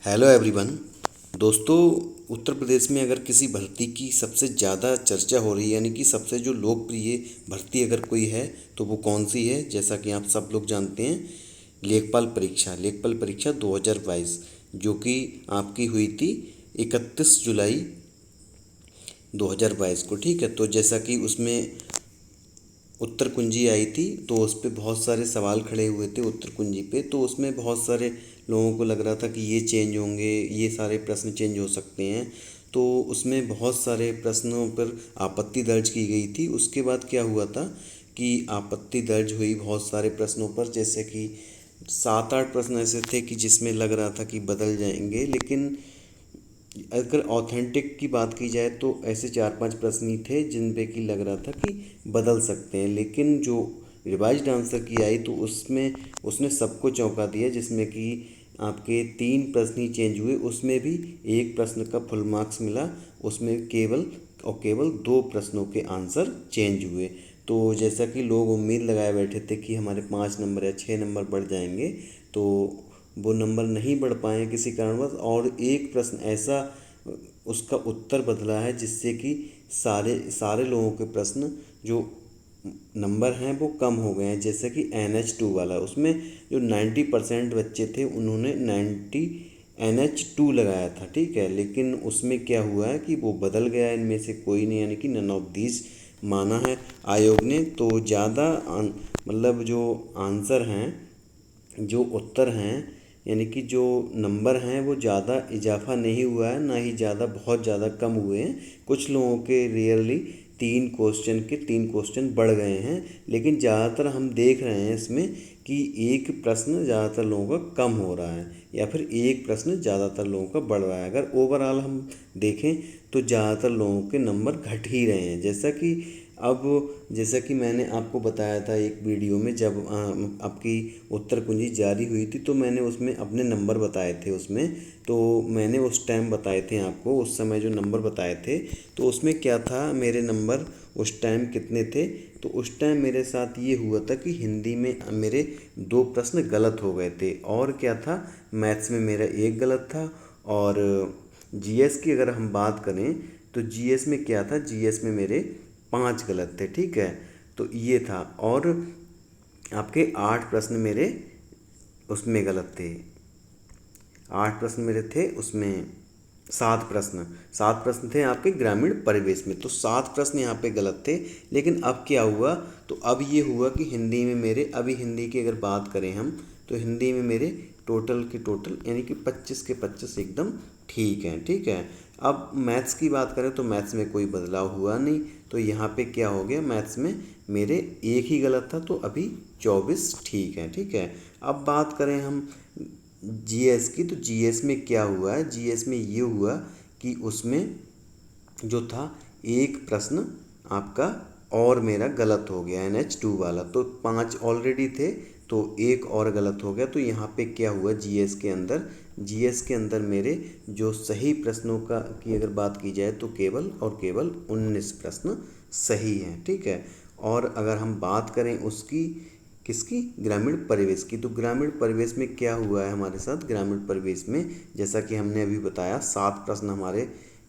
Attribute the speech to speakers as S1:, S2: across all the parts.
S1: Hello everyone. दोस्तों, उत्तर प्रदेश में अगर किसी भर्ती की सबसे ज़्यादा चर्चा हो रही है, यानी कि सबसे जो लोकप्रिय भर्ती अगर कोई है तो वो कौन सी है? जैसा कि आप सब लोग जानते हैं, लेखपाल परीक्षा 2022 जो कि आपकी हुई थी 31 जुलाई 2022 को। ठीक है, तो जैसा कि उसमें उत्तर कुंजी आई थी तो उस पे बहुत सारे सवाल खड़े हुए थे उत्तर कुंजी पे। तो उसमें बहुत सारे लोगों को लग रहा था कि ये चेंज होंगे, ये सारे प्रश्न चेंज हो सकते हैं। तो उसमें बहुत सारे प्रश्नों पर आपत्ति दर्ज की गई थी। उसके बाद क्या हुआ था कि आपत्ति दर्ज हुई बहुत सारे प्रश्नों पर, जैसे कि 7-8 प्रश्न ऐसे थे कि जिसमें लग रहा था कि बदल जाएंगे, लेकिन अगर ऑथेंटिक की बात की जाए तो ऐसे 4-5 प्रश्न ही थे जिन पे कि लग रहा था कि बदल सकते हैं। लेकिन जो रिवाइज्ड आंसर की आई तो उसमें उसने सबको चौंका दिया, जिसमें कि आपके 3 प्रश्न ही चेंज हुए। उसमें भी एक प्रश्न का फुल मार्क्स मिला, उसमें केवल 2 प्रश्नों के आंसर चेंज हुए। तो जैसा कि लोग उम्मीद लगाए बैठे थे कि हमारे 5 नंबर या 6 नंबर बढ़ जाएंगे, तो वो नंबर नहीं बढ़ पाए किसी कारणवश। और एक प्रश्न ऐसा उसका उत्तर बदला है जिससे कि सारे सारे लोगों के प्रश्न जो नंबर हैं वो कम हो गए हैं। जैसे कि NH2 वाला, उसमें जो 90% बच्चे थे उन्होंने 90 NH2 लगाया था। ठीक है, लेकिन उसमें क्या हुआ है कि वो बदल गया, इनमें से कोई नहीं, यानी कि नन ऑफ दीज माना है आयोग ने। तो ज़्यादा मतलब जो आंसर हैं, जो उत्तर हैं, यानी कि जो नंबर हैं वो ज़्यादा इजाफा नहीं हुआ है, ना ही ज़्यादा बहुत ज़्यादा कम हुए हैं। कुछ लोगों के रियरली 3 क्वेश्चन बढ़ गए हैं, लेकिन ज़्यादातर हम देख रहे हैं इसमें कि एक प्रश्न ज़्यादातर लोगों का कम हो रहा है या फिर एक प्रश्न ज़्यादातर लोगों का बढ़ रहा है। अगर ओवरऑल हम देखें तो ज़्यादातर लोगों के नंबर घट ही रहे हैं। जैसा कि मैंने आपको बताया था एक वीडियो में, जब आपकी उत्तर कुंजी जारी हुई थी तो मैंने उसमें अपने नंबर बताए थे। उसमें तो मैंने उस टाइम बताए थे आपको, उस समय जो नंबर बताए थे तो उसमें क्या था, मेरे नंबर उस टाइम कितने थे। तो उस टाइम मेरे साथ ये हुआ था कि हिंदी में मेरे 2 प्रश्न गलत हो गए थे, और क्या था, मैथ्स में मेरा एक गलत था। और जीएस की अगर हम बात करें तो जीएस में क्या था, जीएस में मेरे 5 गलत थे। ठीक है, तो ये था। और आपके 8 प्रश्न मेरे उसमें गलत थे। 8 प्रश्न मेरे थे उसमें, 7 प्रश्न थे आपके ग्रामीण परिवेश में, तो 7 प्रश्न यहाँ पे गलत थे। लेकिन अब क्या हुआ, तो अब ये हुआ कि हिंदी में मेरे, अभी हिंदी की अगर बात करें हम, तो हिंदी में मेरे टोटल के टोटल यानी कि 25 के 25 एकदम ठीक हैं। ठीक है, अब मैथ्स की बात करें तो मैथ्स में कोई बदलाव हुआ नहीं। तो यहाँ पे क्या हो गया, मैथ्स में मेरे एक ही गलत था, तो अभी 24 ठीक है। ठीक है, अब बात करें हम जीएस की, तो जीएस में क्या हुआ है, जीएस में ये हुआ कि उसमें जो था एक प्रश्न आपका और मेरा गलत हो गया, NH2 वाला। तो 5 ऑलरेडी थे तो एक और गलत हो गया। तो यहाँ पे क्या हुआ, जीएस के अंदर मेरे जो सही प्रश्नों का की अगर बात की जाए तो केवल और केवल 19 प्रश्न सही हैं। ठीक है, और अगर हम बात करें उसकी, किसकी, ग्रामीण परिवेश की, तो ग्रामीण परिवेश में क्या हुआ है हमारे साथ, ग्रामीण परिवेश में जैसा कि हमने अभी बताया 7 प्रश्न हमारे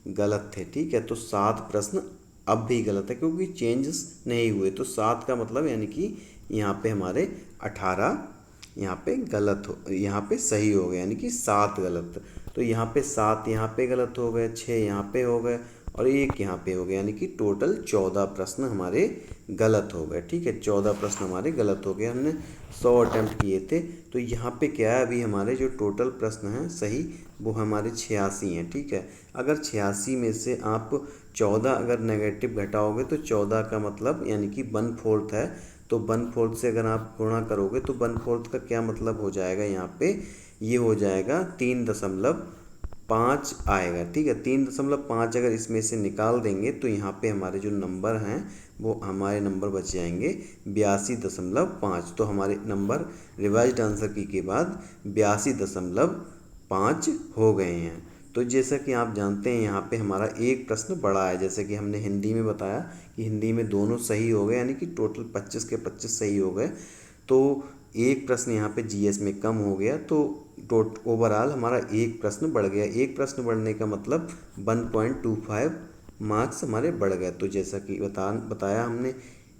S1: गलत थे। ठीक है, तो 7 प्रश्न अब भी गलत है क्योंकि चेंजेस नहीं हुए। तो 7 का मतलब यानी कि यहाँ पे हमारे 18 यहाँ पे गलत हो, यहाँ पे सही हो गए, यानी कि 7 गलत। तो यहाँ पे 7 यहाँ पे गलत हो गए, 6 यहाँ पे हो गए और एक यहाँ पे हो गया, यानी कि टोटल 14 प्रश्न हमारे गलत हो गए। ठीक है, 14 प्रश्न हमारे गलत हो गए। हमने 100 अटैम्प्ट किए थे। तो यहाँ पे क्या है, अभी हमारे जो टोटल प्रश्न हैं सही वो हमारे 86 हैं। ठीक है, अगर 86 में से आप 14 अगर नेगेटिव घटाओगे तो 14 का मतलब यानी कि 1/4 है। तो 1/4 से अगर आप गुणा करोगे तो 1/4 का क्या मतलब हो जाएगा, यहाँ पे ये हो जाएगा 3.5 आएगा। ठीक है, 3.5 अगर इसमें से निकाल देंगे तो यहाँ पे हमारे जो नंबर हैं वो हमारे नंबर बच जाएंगे 82.5। तो हमारे नंबर रिवाइज्ड आंसर की के बाद 82.5 हो गए हैं। तो जैसा कि आप जानते हैं यहाँ पे हमारा एक प्रश्न बड़ा है, जैसे कि हमने हिंदी में बताया कि हिंदी में दोनों सही हो गए, यानी कि टोटल 25 के 25 सही हो गए। तो एक प्रश्न यहाँ पे जीएस में कम हो गया, तो ओवरऑल हमारा एक प्रश्न बढ़ गया। एक प्रश्न बढ़ने का मतलब 1.25 मार्क्स हमारे बढ़ गए। तो जैसा कि बताया हमने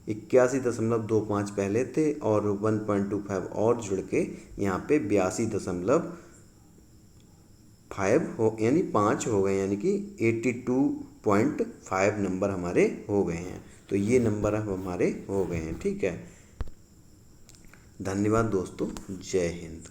S1: 81.25 पहले थे और 1.25 और जुड़ के यहाँ पे 82.5 हो, यानी 5 हो गए, यानी कि 82.5 नंबर हमारे हो गए हैं। तो ये नंबर अब हमारे हो गए हैं। ठीक है, धन्यवाद दोस्तों, जय हिंद।